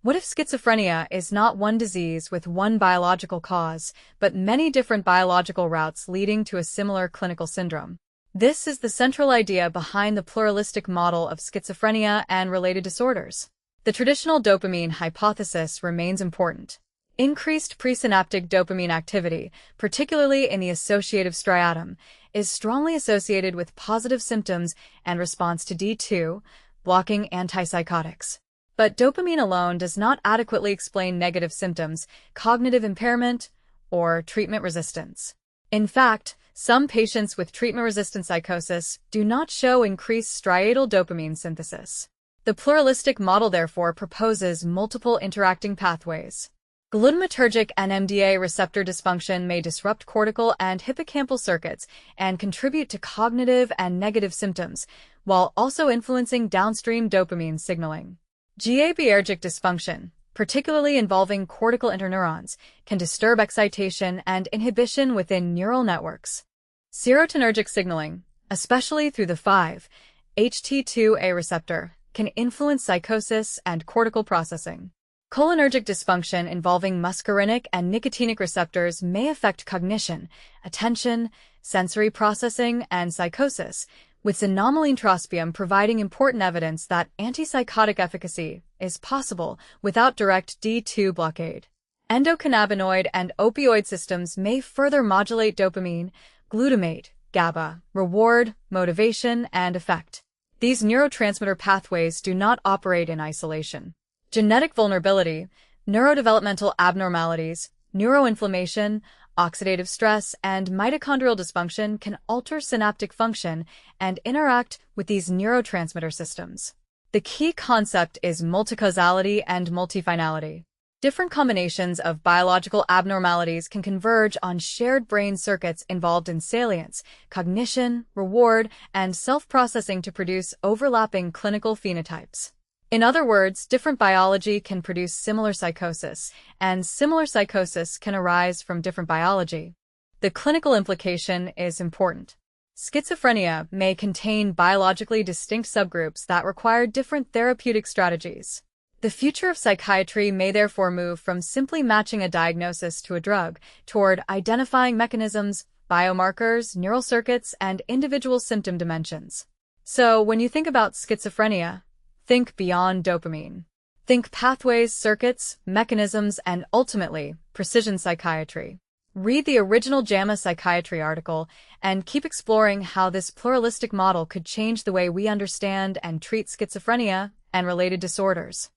What if schizophrenia is not one disease with one biological cause, but many different biological routes leading to a similar clinical syndrome? This is the central idea behind the pluralistic model of schizophrenia and related disorders. The traditional dopamine hypothesis remains important. Increased presynaptic dopamine activity, particularly in the associative striatum, is strongly associated with positive symptoms and response to D2, blocking antipsychotics. But dopamine alone does not adequately explain negative symptoms, cognitive impairment, or treatment resistance. In fact, some patients with treatment-resistant psychosis do not show increased striatal dopamine synthesis. The pluralistic model therefore proposes multiple interacting pathways. Glutamatergic NMDA receptor dysfunction may disrupt cortical and hippocampal circuits and contribute to cognitive and negative symptoms, while also influencing downstream dopamine signaling. GABAergic dysfunction, particularly involving cortical interneurons, can disturb excitation and inhibition within neural networks. Serotonergic signaling, especially through the 5-HT2A receptor, can influence psychosis and cortical processing. Cholinergic dysfunction involving muscarinic and nicotinic receptors may affect cognition, attention, sensory processing, and psychosis, with xanomeline trospium providing important evidence that antipsychotic efficacy is possible without direct D2 blockade. Endocannabinoid and opioid systems may further modulate dopamine, glutamate, GABA, reward, motivation, and effect. These neurotransmitter pathways do not operate in isolation. Genetic vulnerability, neurodevelopmental abnormalities, neuroinflammation, oxidative stress, and mitochondrial dysfunction can alter synaptic function and interact with these neurotransmitter systems. The key concept is multicausality and multifinality. Different combinations of biological abnormalities can converge on shared brain circuits involved in salience, cognition, reward, and self-processing to produce overlapping clinical phenotypes. In other words, different biology can produce similar psychosis, and similar psychosis can arise from different biology. The clinical implication is important. Schizophrenia may contain biologically distinct subgroups that require different therapeutic strategies. The future of psychiatry may therefore move from simply matching a diagnosis to a drug toward identifying mechanisms, biomarkers, neural circuits, and individual symptom dimensions. So, when you think about schizophrenia, think beyond dopamine. Think pathways, circuits, mechanisms, and ultimately, precision psychiatry. Read the original JAMA Psychiatry article and keep exploring how this pluralistic model could change the way we understand and treat schizophrenia and related disorders.